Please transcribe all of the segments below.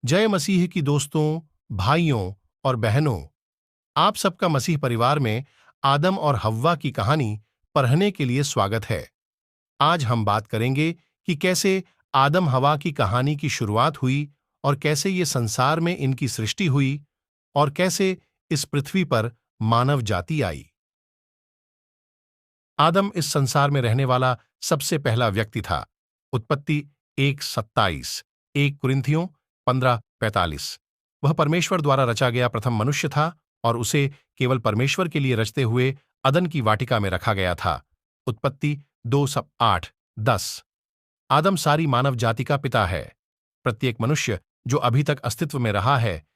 जय मसीह की दोस्तों, भाइयों और बहनों। आप सबका मसीह परिवार में आदम और हव्वा की कहानी पढ़ने के लिए स्वागत है। आज हम बात करेंगे कि कैसे आदम हव्वा की कहानी की शुरुआत हुई और कैसे ये संसार में इनकी सृष्टि हुई और कैसे इस पृथ्वी पर मानव जाति आई। आदम इस संसार में रहने वाला सबसे पहला व्यक्ति था। उत्पत्ति 1:27, 1 कुरिन्थियों 15:45। वह परमेश्वर द्वारा रचा गया प्रथम मनुष्य था और उसे केवल परमेश्वर के लिए रचते हुए अदन की वाटिका में रखा गया था। उत्पत्ति 2:8-10। आदम सारी मानव जाति का पिता है। प्रत्येक मनुष्य जो अभी तक अस्तित्व में रहा है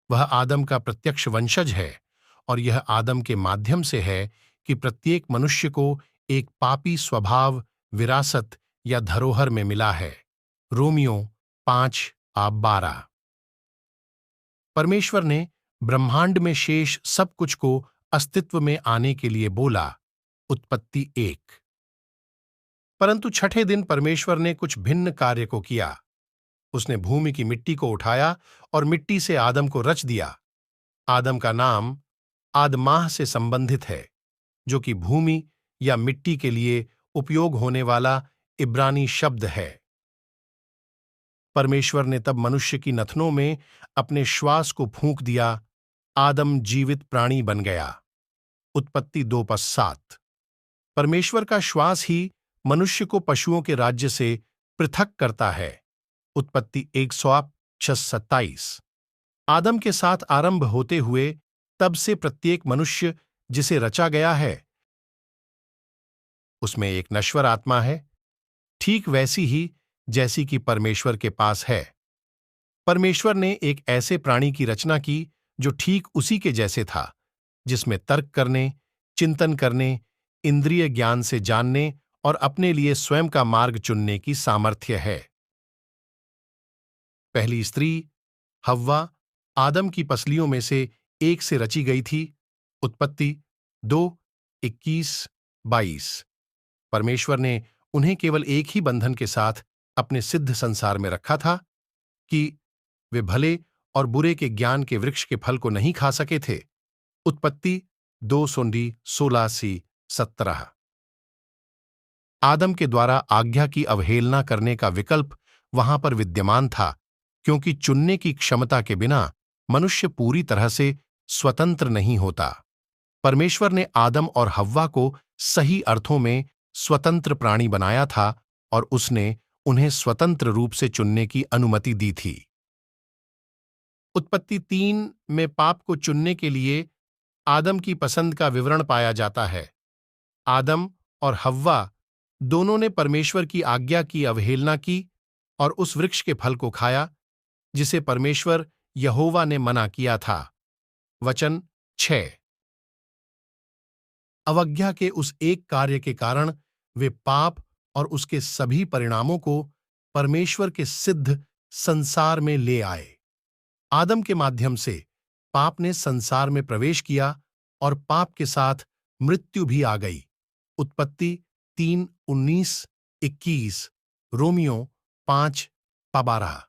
वह आदम का प्रत्यक्ष वंशज है और यह आदम के माध्यम से है कि प्रत्येक मनुष्य को एक पापी स्वभाव विरासत या धरोहर में मिला है। रोमियो 5:12। परमेश्वर ने ब्रह्मांड में शेष सब कुछ को अस्तित्व में आने के लिए बोला। उत्पत्ति 1। परंतु छठे दिन परमेश्वर ने कुछ भिन्न कार्य को किया। उसने भूमि की मिट्टी को उठाया और मिट्टी से आदम को रच दिया। आदम का नाम आदमाह से संबंधित है, जो कि भूमि या मिट्टी के लिए उपयोग होने वाला इब्रानी शब्द है। परमेश्वर ने तब मनुष्य की नथनों में अपने श्वास को फूंक दिया। आदम जीवित प्राणी बन गया। उत्पत्ति 2:7। परमेश्वर का श्वास ही मनुष्य को पशुओं के राज्य से पृथक करता है। उत्पत्ति 1:27। आदम के साथ आरंभ होते हुए तब से प्रत्येक मनुष्य जिसे रचा गया है उसमें एक नश्वर आत्मा है, ठीक वैसी ही जैसी कि परमेश्वर के पास है। परमेश्वर ने एक ऐसे प्राणी की रचना की जो ठीक उसी के जैसे था, जिसमें तर्क करने, चिंतन करने, इंद्रिय ज्ञान से जानने और अपने लिए स्वयं का मार्ग चुनने की सामर्थ्य है। पहली स्त्री हव्वा आदम की पसलियों में से एक से रची गई थी। उत्पत्ति 2:21-22। परमेश्वर ने उन्हें केवल एक ही बंधन के साथ अपने सिद्ध संसार में रखा था कि वे भले और बुरे के ज्ञान के वृक्ष के फल को नहीं खा सके थे। उत्पत्ति 2:16-17। आदम के द्वारा आज्ञा की अवहेलना करने का विकल्प वहां पर विद्यमान था, क्योंकि चुनने की क्षमता के बिना मनुष्य पूरी तरह से स्वतंत्र नहीं होता। परमेश्वर ने आदम और हव्वा को सही अर्थों में स्वतंत्र प्राणी बनाया था और उसने उन्हें स्वतंत्र रूप से चुनने की अनुमति दी थी। उत्पत्ति 3 में पाप को चुनने के लिए आदम की पसंद का विवरण पाया जाता है। आदम और हव्वा दोनों ने परमेश्वर की आज्ञा की अवहेलना की और उस वृक्ष के फल को खाया जिसे परमेश्वर यहोवा ने मना किया था। वचन 6। अवज्ञा के उस एक कार्य के कारण वे पाप और उसके सभी परिणामों को परमेश्वर के सिद्ध संसार में ले आए। आदम के माध्यम से पाप ने संसार में प्रवेश किया और पाप के साथ मृत्यु भी आ गई। उत्पत्ति 3:19-21, रोमियो 5:12।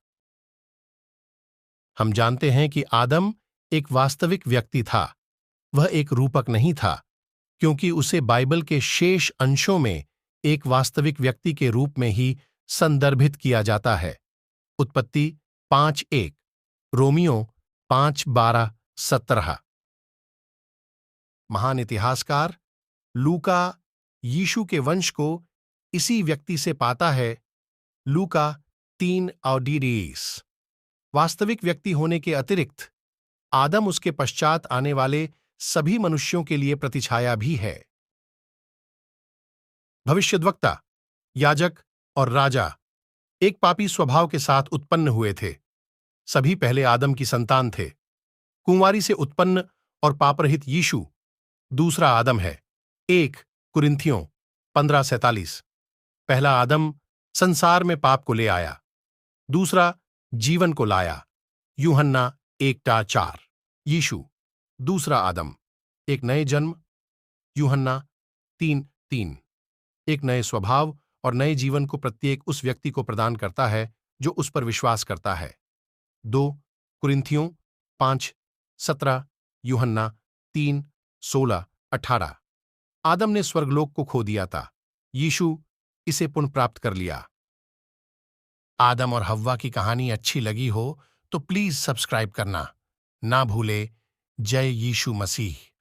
हम जानते हैं कि आदम एक वास्तविक व्यक्ति था। वह एक रूपक नहीं था, क्योंकि उसे बाइबल के शेष अंशों में एक वास्तविक व्यक्ति के रूप में ही संदर्भित किया जाता है। उत्पत्ति 5:1, रोमियो 5:12-17। महान इतिहासकार लूका यीशु के वंश को इसी व्यक्ति से पाता है। लूका 3:20। वास्तविक व्यक्ति होने के अतिरिक्त आदम उसके पश्चात आने वाले सभी मनुष्यों के लिए प्रतिछाया भी है। भविष्यद्वक्ता, याजक और राजा एक पापी स्वभाव के साथ उत्पन्न हुए थे। सभी पहले आदम की संतान थे। कुंवारी से उत्पन्न और पापरहित यीशु दूसरा आदम है। 1 कुरिन्थियों 15:47। पहला आदम संसार में पाप को ले आया, दूसरा जीवन को लाया। यूहन्ना 1:4। यीशु दूसरा आदम, एक नए जन्म। यूहन्ना 3:3। एक नए स्वभाव और नए जीवन को प्रत्येक उस व्यक्ति को प्रदान करता है जो उस पर विश्वास करता है। 2 कुरिन्थियों 5:17, यूहन्ना 3:16, 18। आदम ने स्वर्गलोक को खो दिया था, यीशु इसे पुनः प्राप्त कर लिया। आदम और हव्वा की कहानी अच्छी लगी हो तो प्लीज सब्सक्राइब करना ना भूले। जय यीशु मसीह।